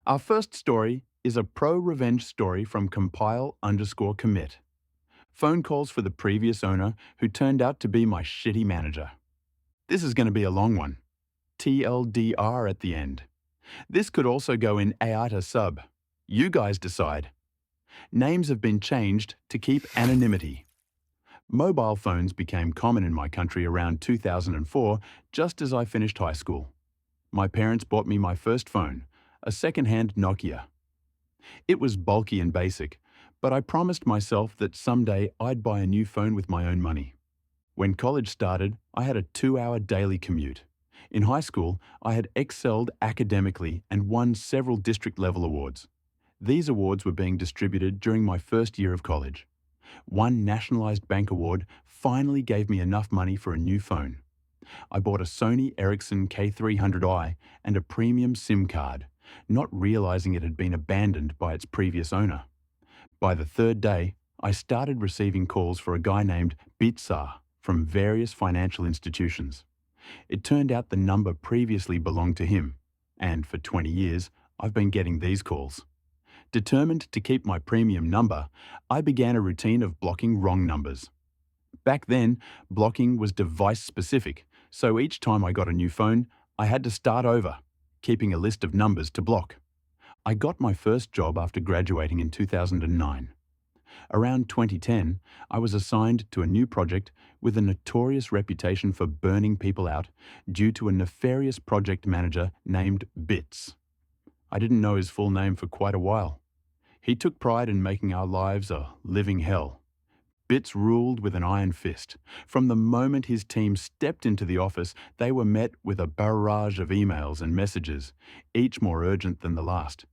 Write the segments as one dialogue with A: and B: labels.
A: Our first story is a pro-revenge story from compile_commit. Phone calls for the previous owner who turned out to be my shitty manager. This is going to be a long one. TLDR at the end. This could also go in AITA sub. You guys decide. Names have been changed to keep anonymity. Mobile phones became common in my country around 2004, just as I finished high school. My parents bought me my first phone, a second-hand Nokia. It was bulky and basic, but I promised myself that someday I'd buy a new phone with my own money. When college started, I had a 2-hour daily commute. In high school, I had excelled academically and won several district-level awards. These awards were being distributed during my first year of college. One nationalized bank award finally gave me enough money for a new phone. I bought a Sony Ericsson K300i and a premium SIM card, not realizing it had been abandoned by its previous owner. By the third day, I started receiving calls for a guy named Bitzar from various financial institutions. It turned out the number previously belonged to him, and for 20 years, I've been getting these calls. Determined to keep my premium number, I began a routine of blocking wrong numbers. Back then, blocking was device-specific, so each time I got a new phone, I had to start over, keeping a list of numbers to block. I got my first job after graduating in 2009. Around 2010, I was assigned to a new project with a notorious reputation for burning people out due to a nefarious project manager named Bits. I didn't know his full name for quite a while. He took pride in making our lives a living hell. Bits ruled with an iron fist. From the moment his team stepped into the office, they were met with a barrage of emails and messages, each more urgent than the last.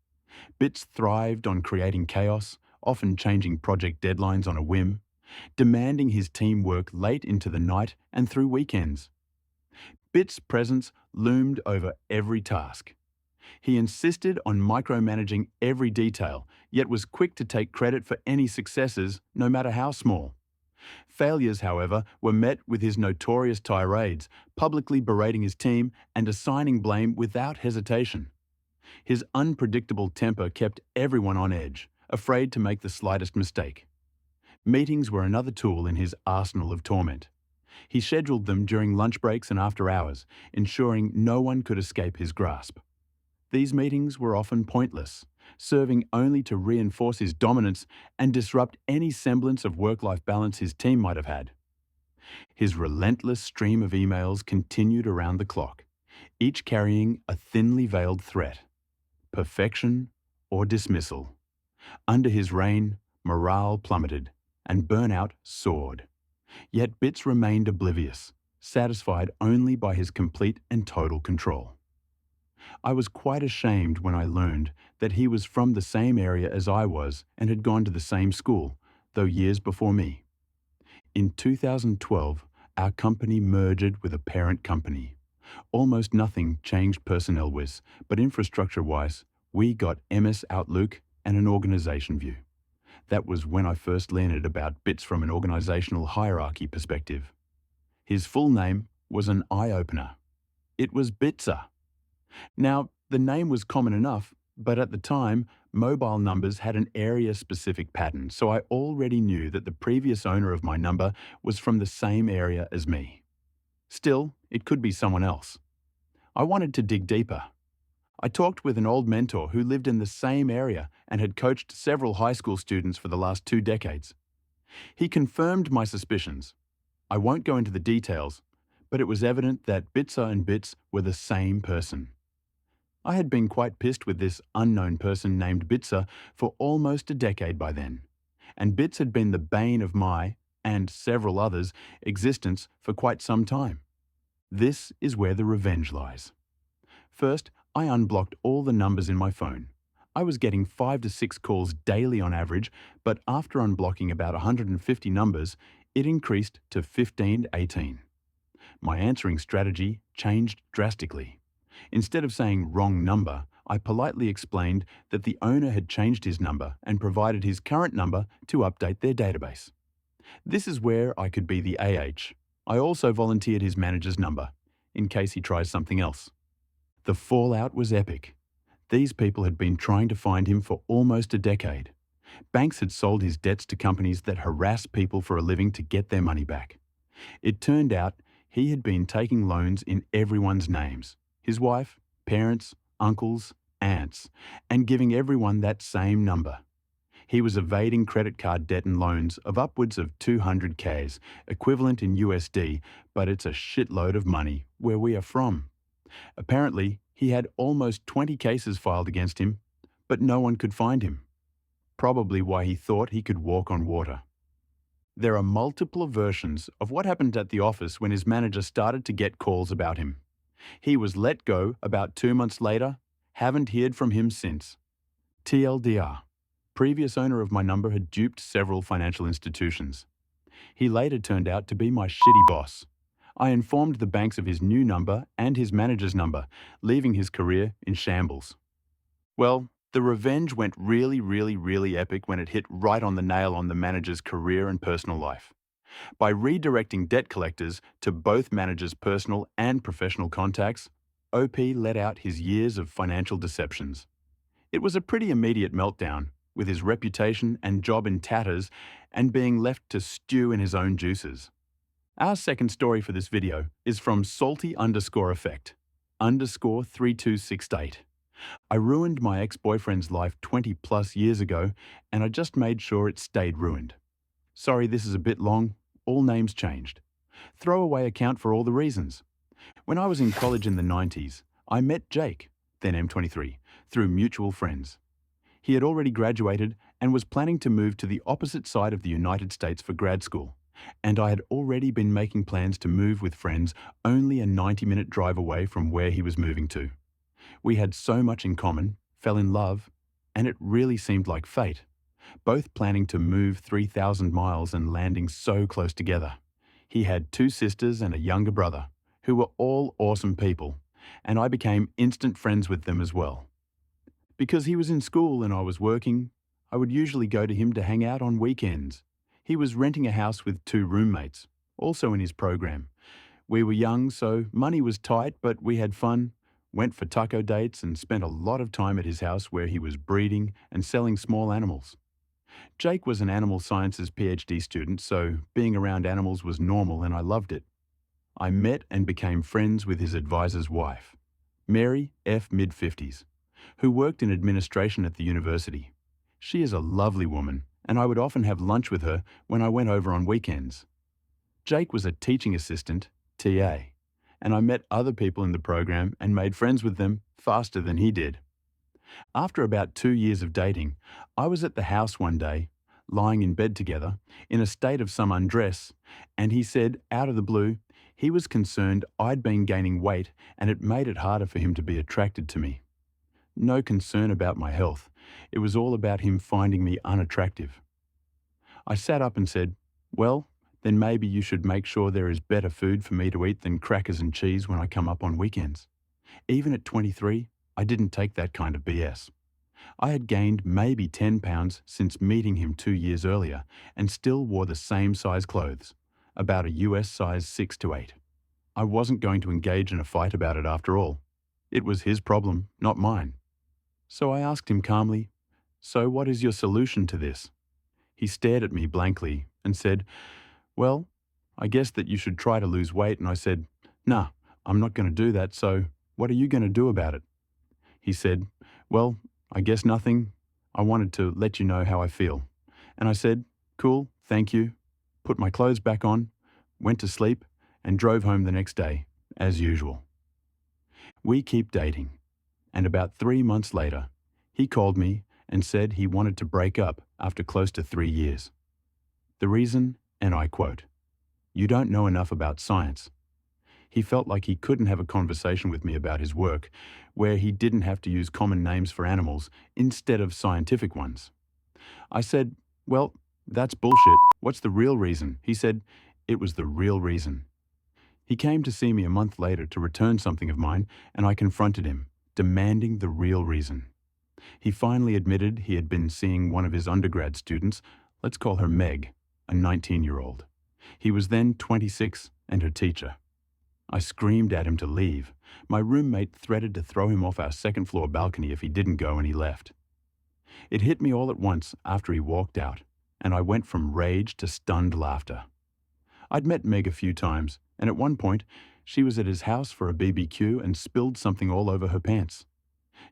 A: Bits thrived on creating chaos, often changing project deadlines on a whim, demanding his team work late into the night and through weekends. Bits' presence loomed over every task. He insisted on micromanaging every detail, yet was quick to take credit for any successes, no matter how small. Failures, however, were met with his notorious tirades, publicly berating his team and assigning blame without hesitation. His unpredictable temper kept everyone on edge, afraid to make the slightest mistake. Meetings were another tool in his arsenal of torment. He scheduled them during lunch breaks and after hours, ensuring no one could escape his grasp. These meetings were often pointless, serving only to reinforce his dominance and disrupt any semblance of work-life balance his team might have had. His relentless stream of emails continued around the clock, each carrying a thinly veiled threat: perfection or dismissal. Under his reign, morale plummeted and burnout soared. Yet Bits remained oblivious, satisfied only by his complete and total control. I was quite ashamed when I learned that he was from the same area as I was and had gone to the same school, though years before me. In 2012, our company merged with a parent company. Almost nothing changed personnel-wise, but infrastructure-wise, we got MS Outlook and an organization view. That was when I first learned about Bits from an organizational hierarchy perspective. His full name was an eye-opener. It was Bitzer. Now, the name was common enough, but at the time, mobile numbers had an area-specific pattern, so I already knew that the previous owner of my number was from the same area as me. Still, it could be someone else. I wanted to dig deeper. I talked with an old mentor who lived in the same area and had coached several high school students for the last 2 decades. He confirmed my suspicions. I won't go into the details, but it was evident that Bitzer and Bits were the same person. I had been quite pissed with this unknown person named Bitzer for almost a decade by then, and Bits had been the bane of my, and several others, existence for quite some time. This is where the revenge lies. First, I unblocked all the numbers in my phone. I was getting 5 to 6 calls daily on average, but after unblocking about 150 numbers, it increased to 15 to 18. My answering strategy changed drastically. Instead of saying wrong number, I politely explained that the owner had changed his number and provided his current number to update their database. This is where I could be the AH. I also volunteered his manager's number, in case he tries something else. The fallout was epic. These people had been trying to find him for almost a decade. Banks had sold his debts to companies that harass people for a living to get their money back. It turned out he had been taking loans in everyone's names, his wife, parents, uncles, aunts, and giving everyone that same number. He was evading credit card debt and loans of upwards of 200 Ks, equivalent in USD, but it's a shitload of money where we are from. Apparently, he had almost 20 cases filed against him, but no one could find him. Probably why he thought he could walk on water. There are multiple versions of what happened at the office when his manager started to get calls about him. He was let go about 2 months later, haven't heard from him since. TLDR. Previous owner of my number had duped several financial institutions. He later turned out to be my shitty boss. I informed the banks of his new number and his manager's number, leaving his career in shambles. Well, the revenge went really epic when it hit right on the nail on the manager's career and personal life. By redirecting debt collectors to both managers' personal and professional contacts, OP let out his years of financial deceptions. It was a pretty immediate meltdown, with his reputation and job in tatters and being left to stew in his own juices. Our second story for this video is from salty_effect_3268. I ruined my ex-boyfriend's life 20 plus years ago, and I just made sure it stayed ruined. Sorry this is a bit long, all names changed. Throwaway account for all the reasons. When I was in college in the 90s, I met Jake, then M23, through mutual friends. He had already graduated and was planning to move to the opposite side of the United States for grad school, and I had already been making plans to move with friends only a 90-minute drive away from where he was moving to. We had so much in common, fell in love, and it really seemed like fate, both planning to move 3,000 miles and landing so close together. He had 2 sisters and a younger brother, who were all awesome people, and I became instant friends with them as well. Because he was in school and I was working, I would usually go to him to hang out on weekends. He was renting a house with 2 roommates, also in his program. We were young, so money was tight, but we had fun, went for taco dates and spent a lot of time at his house where he was breeding and selling small animals. Jake was an animal sciences PhD student, so being around animals was normal and I loved it. I met and became friends with his advisor's wife, Mary F. mid-50s, who worked in administration at the university. She is a lovely woman, and I would often have lunch with her when I went over on weekends. Jake was a teaching assistant, TA, and I met other people in the program and made friends with them faster than he did. After about 2 years of dating, I was at the house one day, lying in bed together, in a state of some undress, and he said, out of the blue, he was concerned I'd been gaining weight and it made it harder for him to be attracted to me. No concern about my health. It was all about him finding me unattractive. I sat up and said, well, then maybe you should make sure there is better food for me to eat than crackers and cheese when I come up on weekends. Even at 23, I didn't take that kind of BS. I had gained maybe 10 pounds since meeting him 2 years earlier and still wore the same size clothes, about a US size 6 to 8. I wasn't going to engage in a fight about it after all. It was his problem, not mine. So I asked him calmly, so what is your solution to this? He stared at me blankly and said, well, I guess that you should try to lose weight. And I said, nah, I'm not going to do that, so what are you going to do about it? He said, well, I guess nothing. I wanted to let you know how I feel. And I said, cool, thank you. Put my clothes back on, went to sleep, and drove home the next day, as usual. We keep dating, and about 3 months later, he called me and said he wanted to break up after close to 3 years. The reason, and I quote, you don't know enough about science. He felt like he couldn't have a conversation with me about his work, where he didn't have to use common names for animals instead of scientific ones. I said, well, that's bullshit. What's the real reason? He said, it was the real reason. He came to see me a month later to return something of mine, and I confronted him, demanding the real reason. He finally admitted he had been seeing one of his undergrad students, let's call her Meg, a 19-year-old. He was then 26 and her teacher. I screamed at him to leave. My roommate threatened to throw him off our second-floor balcony if he didn't go, and he left. It hit me all at once after he walked out, and I went from rage to stunned laughter. I'd met Meg a few times, and at one point, she was at his house for a BBQ and spilled something all over her pants.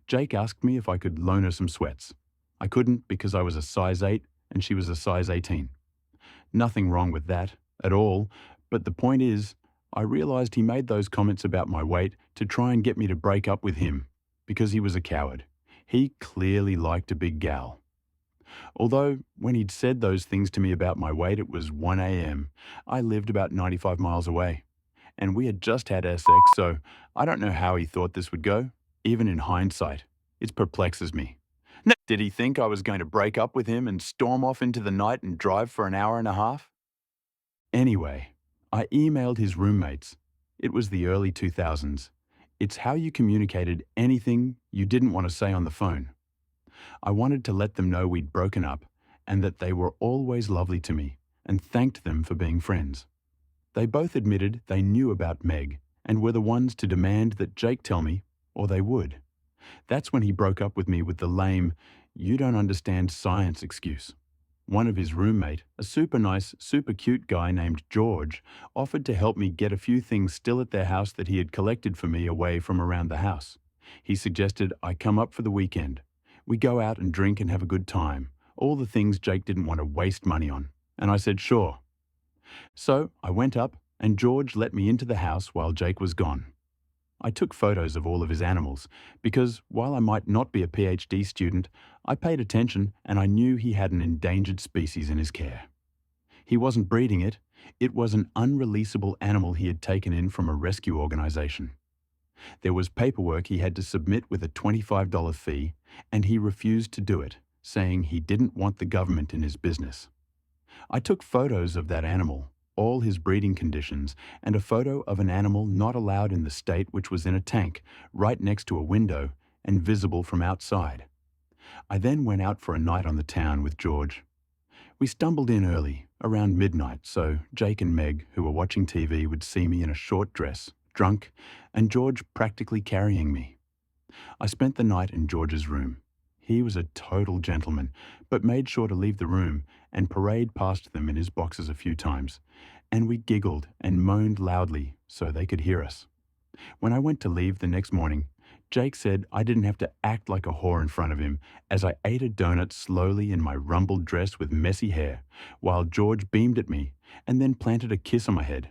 A: Jake asked me if I could loan her some sweats. I couldn't because I was a size 8 and she was a size 18. Nothing wrong with that at all, but the point is, I realized he made those comments about my weight to try and get me to break up with him because he was a coward. He clearly liked a big gal. Although, when he'd said those things to me about my weight, it was 1 a.m. I lived about 95 miles away, and we had just had our sex, so I don't know how he thought this would go. Even in hindsight, it perplexes me. Did he think I was going to break up with him and storm off into the night and drive for an hour and a half? Anyway, I emailed his roommates. It was the early 2000s. It's how you communicated anything you didn't want to say on the phone. I wanted to let them know we'd broken up and that they were always lovely to me, and thanked them for being friends. They both admitted they knew about Meg and were the ones to demand that Jake tell me, or they would. That's when he broke up with me with the lame, "you don't understand science" excuse. One of his roommate, a super nice, super cute guy named George, offered to help me get a few things still at their house that he had collected for me away from around the house. He suggested I come up for the weekend. We go out and drink and have a good time, all the things Jake didn't want to waste money on. And I said sure. So I went up and George let me into the house while Jake was gone. I took photos of all of his animals because while I might not be a PhD student, I paid attention and I knew he had an endangered species in his care. He wasn't breeding it. It was an unreleasable animal he had taken in from a rescue organization. There was paperwork he had to submit with a $25 fee, and he refused to do it, saying he didn't want the government in his business. I took photos of that animal, all his breeding conditions, and a photo of an animal not allowed in the state which was in a tank, right next to a window and visible from outside. I then went out for a night on the town with George. We stumbled in early, around midnight, so Jake and Meg, who were watching TV, would see me in a short dress, drunk, and George practically carrying me. I spent the night in George's room. He was a total gentleman, but made sure to leave the room and parade past them in his boxes a few times, and we giggled and moaned loudly so they could hear us. When I went to leave the next morning, Jake said I didn't have to act like a whore in front of him as I ate a donut slowly in my rumpled dress with messy hair, while George beamed at me and then planted a kiss on my head.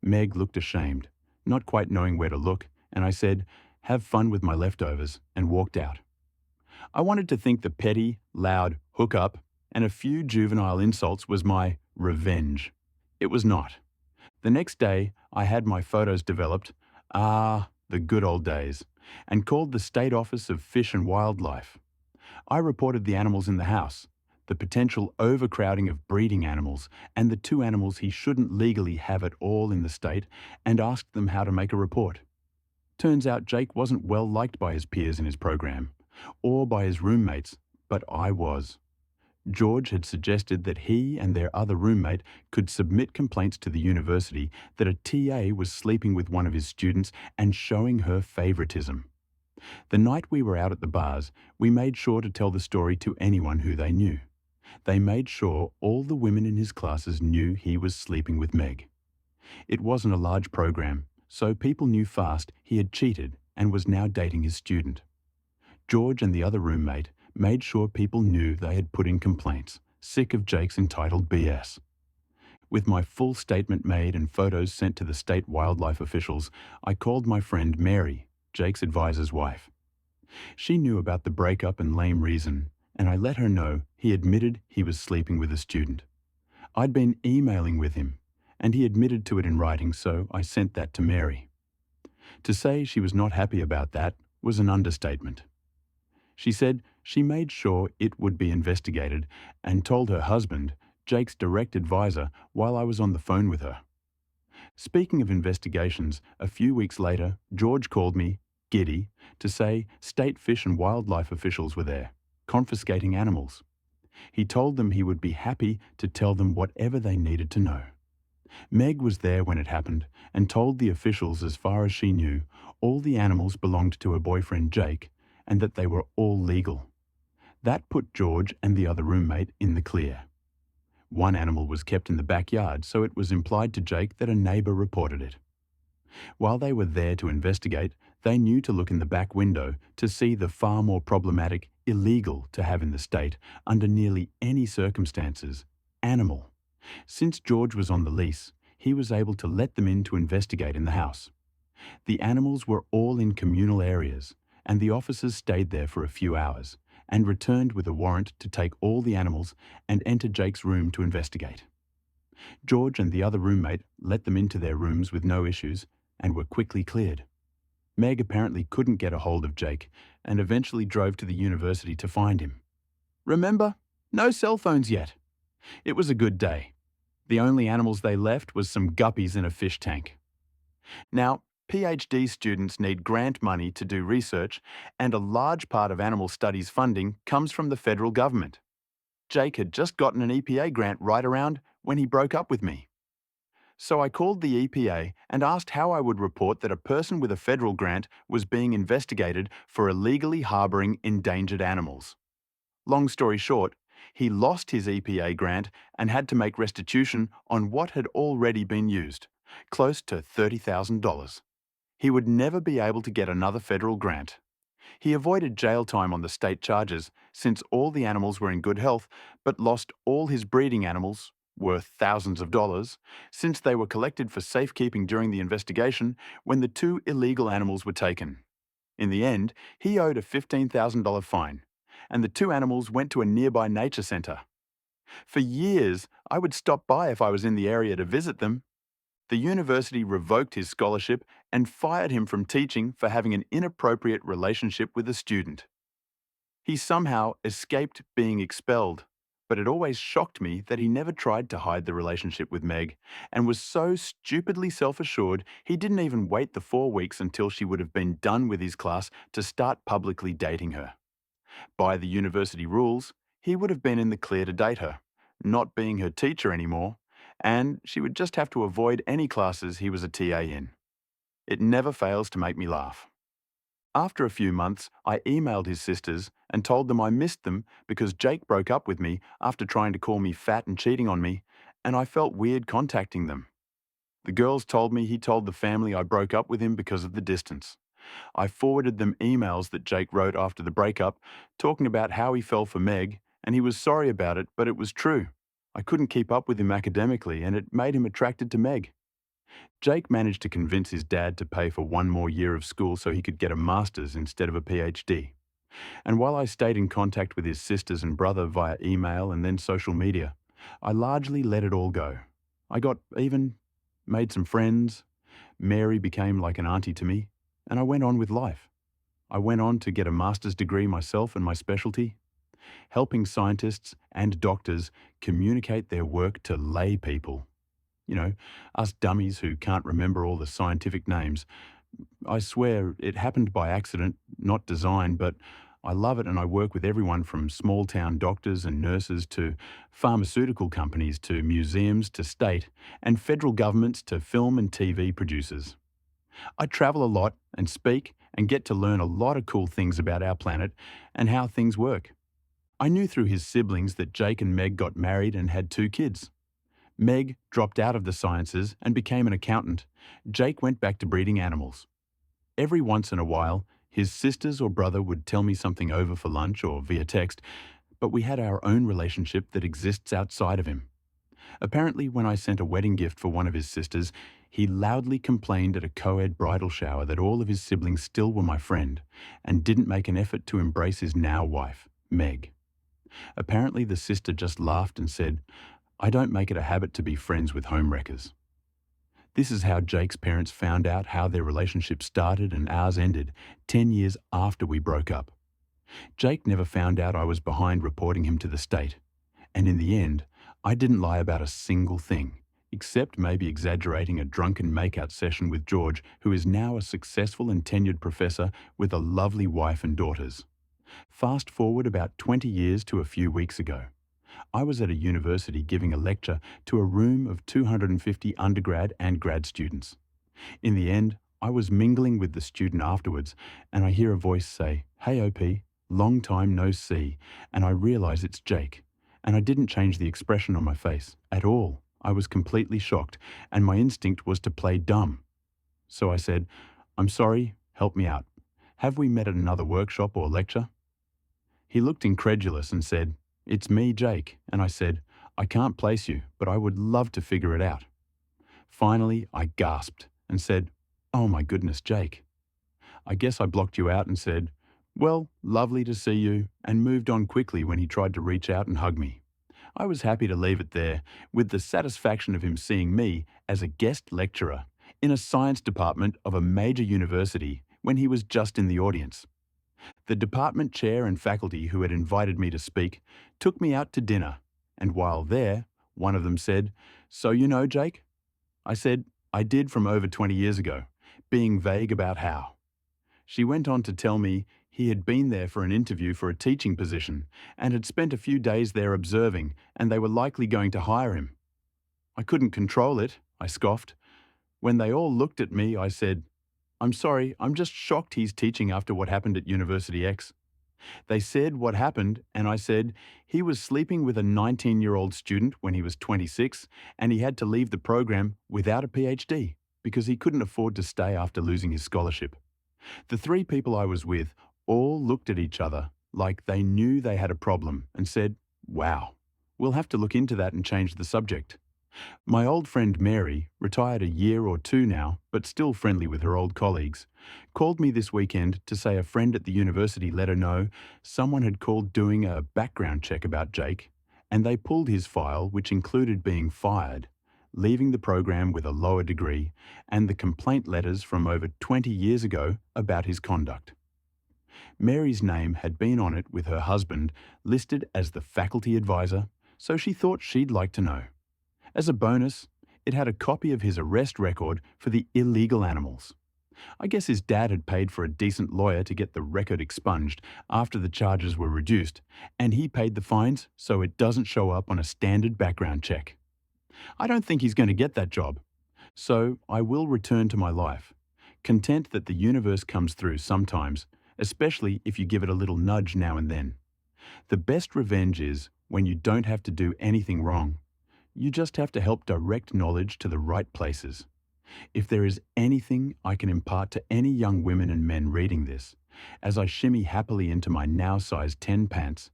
A: Meg looked ashamed, not quite knowing where to look, and I said, "Have fun with my leftovers," and walked out. I wanted to think the petty, loud hook up and a few juvenile insults was my revenge. It was not. The next day, I had my photos developed, the good old days, and called the State Office of Fish and Wildlife. I reported the animals in the house, the potential overcrowding of breeding animals, and the 2 animals he shouldn't legally have at all in the state, and asked them how to make a report. Turns out Jake wasn't well liked by his peers in his program, or by his roommates, but I was. George had suggested that he and their other roommate could submit complaints to the university that a TA was sleeping with one of his students and showing her favoritism. The night we were out at the bars, we made sure to tell the story to anyone who they knew. They made sure all the women in his classes knew he was sleeping with Meg. It wasn't a large program, so people knew fast he had cheated and was now dating his student. George and the other roommate made sure people knew they had put in complaints, sick of Jake's entitled BS. With my full statement made and photos sent to the state wildlife officials, I called my friend Mary, Jake's advisor's wife. She knew about the breakup and lame reason, and I let her know he admitted he was sleeping with a student. I'd been emailing with him, and he admitted to it in writing, so I sent that to Mary. To say she was not happy about that was an understatement. She said she made sure it would be investigated and told her husband, Jake's direct advisor, while I was on the phone with her. Speaking of investigations, a few weeks later, George called me, giddy, to say state fish and wildlife officials were there, confiscating animals. He told them he would be happy to tell them whatever they needed to know. Meg was there when it happened and told the officials, as far as she knew, all the animals belonged to her boyfriend Jake and that they were all legal. That put George and the other roommate in the clear. One animal was kept in the backyard, so it was implied to Jake that a neighbour reported it. While they were there to investigate, they knew to look in the back window to see the far more problematic illegal to have in the state, under nearly any circumstances, animal. Since George was on the lease, he was able to let them in to investigate in the house. The animals were all in communal areas, and the officers stayed there for a few hours and returned with a warrant to take all the animals and enter Jake's room to investigate. George and the other roommate let them into their rooms with no issues and were quickly cleared. Meg apparently couldn't get a hold of Jake and eventually drove to the university to find him. Remember, no cell phones yet. It was a good day. The only animals they left was some guppies in a fish tank. Now, PhD students need grant money to do research, and a large part of animal studies funding comes from the federal government. Jake had just gotten an EPA grant right around when he broke up with me. So I called the EPA and asked how I would report that a person with a federal grant was being investigated for illegally harbouring endangered animals. Long story short, he lost his EPA grant and had to make restitution on what had already been used, close to $30,000. He would never be able to get another federal grant. He avoided jail time on the state charges since all the animals were in good health, but lost all his breeding animals, worth thousands of dollars, since they were collected for safekeeping during the investigation when the two illegal animals were taken. In the end, he owed a $15,000 fine, and the two animals went to a nearby nature centre. For years, I would stop by if I was in the area to visit them. The university revoked his scholarship and fired him from teaching for having an inappropriate relationship with a student. He somehow escaped being expelled, but it always shocked me that he never tried to hide the relationship with Meg and was so stupidly self-assured he didn't even wait the 4 weeks until she would have been done with his class to start publicly dating her. By the university rules, he would have been in the clear to date her, not being her teacher anymore, and she would just have to avoid any classes he was a TA in. It never fails to make me laugh. After a few months, I emailed his sisters and told them I missed them because Jake broke up with me after trying to call me fat and cheating on me, and I felt weird contacting them. The girls told me he told the family I broke up with him because of the distance. I forwarded them emails that Jake wrote after the breakup, talking about how he fell for Meg, and he was sorry about it, but it was true. I couldn't keep up with him academically, and it made him attracted to Meg. Jake managed to convince his dad to pay for 1 more year of school so he could get a master's instead of a PhD. And while I stayed in contact with his sisters and brother via email and then social media, I largely let it all go. I got even, made some friends, Mary became like an auntie to me, and I went on with life. I went on to get a master's degree myself in my specialty, helping scientists and doctors communicate their work to lay people. You know, us dummies who can't remember all the scientific names. I swear it happened by accident, not design, but I love it and I work with everyone from small-town doctors and nurses to pharmaceutical companies to museums to state and federal governments to film and TV producers. I travel a lot and speak and get to learn a lot of cool things about our planet and how things work. I knew through his siblings that Jake and Meg got married and had 2 kids. Meg dropped out of the sciences and became an accountant. Jake went back to breeding animals. Every once in a while, his sisters or brother would tell me something over for lunch or via text, but we had our own relationship that exists outside of him. Apparently, when I sent a wedding gift for one of his sisters, he loudly complained at a co-ed bridal shower that all of his siblings still were my friend and didn't make an effort to embrace his now wife, Meg. Apparently, the sister just laughed and said, "I don't make it a habit to be friends with homewreckers." This is how Jake's parents found out how their relationship started and ours ended 10 years after we broke up. Jake never found out I was behind reporting him to the state. And in the end, I didn't lie about a single thing, except maybe exaggerating a drunken makeout session with George, who is now a successful and tenured professor with a lovely wife and daughters. Fast forward about 20 years to a few weeks ago. I was at a university giving a lecture to a room of 250 undergrad and grad students. In the end, I was mingling with the student afterwards, and I hear a voice say, "Hey OP, long time no see," and I realize it's Jake. And I didn't change the expression on my face at all. I was completely shocked, and my instinct was to play dumb. So I said, "I'm sorry, help me out. Have we met at another workshop or lecture?" He looked incredulous and said, "It's me, Jake." And I said, "I can't place you, but I would love to figure it out." Finally, I gasped and said, "Oh my goodness, Jake. I guess I blocked you out," and said, "Well, lovely to see you," and moved on quickly when he tried to reach out and hug me. I was happy to leave it there, with the satisfaction of him seeing me as a guest lecturer in a science department of a major university when he was just in the audience. The department chair and faculty who had invited me to speak took me out to dinner, and while there, one of them said, "So you know Jake?" I said, "I did from over 20 years ago," being vague about how. She went on to tell me he had been there for an interview for a teaching position and had spent a few days there observing, and they were likely going to hire him. I couldn't control it, I scoffed. When they all looked at me, I said, "I'm sorry, I'm just shocked he's teaching after what happened at University X." They said what happened, and I said he was sleeping with a 19-year-old student when he was 26, and he had to leave the program without a PhD because he couldn't afford to stay after losing his scholarship. The three people I was with all looked at each other like they knew they had a problem and said, "Wow, we'll have to look into that and change the subject." My old friend Mary, retired a year or two now, but still friendly with her old colleagues, called me this weekend to say a friend at the university let her know someone had called doing a background check about Jake, and they pulled his file, which included being fired, leaving the program with a lower degree, and the complaint letters from over 20 years ago about his conduct. Mary's name had been on it with her husband, listed as the faculty advisor, so she thought she'd like to know. As a bonus, it had a copy of his arrest record for the illegal animals. I guess his dad had paid for a decent lawyer to get the record expunged after the charges were reduced, and he paid the fines so it doesn't show up on a standard background check. I don't think he's going to get that job, so I will return to my life, content that the universe comes through sometimes, especially if you give it a little nudge now and then. The best revenge is when you don't have to do anything wrong. You just have to help direct knowledge to the right places. If there is anything I can impart to any young women and men reading this, as I shimmy happily into my now size 10 pants,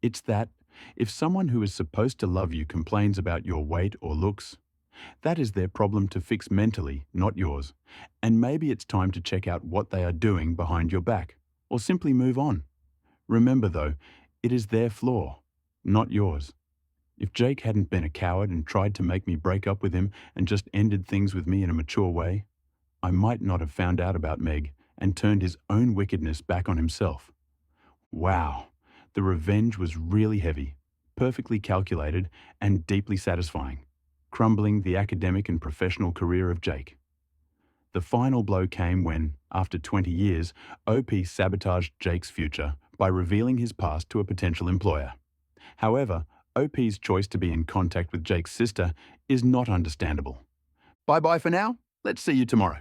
A: it's that if someone who is supposed to love you complains about your weight or looks, that is their problem to fix mentally, not yours. And maybe it's time to check out what they are doing behind your back, or simply move on. Remember though, it is their flaw, not yours. If Jake hadn't been a coward and tried to make me break up with him and just ended things with me in a mature way, I might not have found out about Meg and turned his own wickedness back on himself. Wow, the revenge was really heavy, perfectly calculated, and deeply satisfying, crumbling the academic and professional career of Jake. The final blow came when, after 20 years, OP sabotaged Jake's future by revealing his past to a potential employer. However, OP's choice to be in contact with Jake's sister is not understandable. Bye-bye for now. Let's see you tomorrow.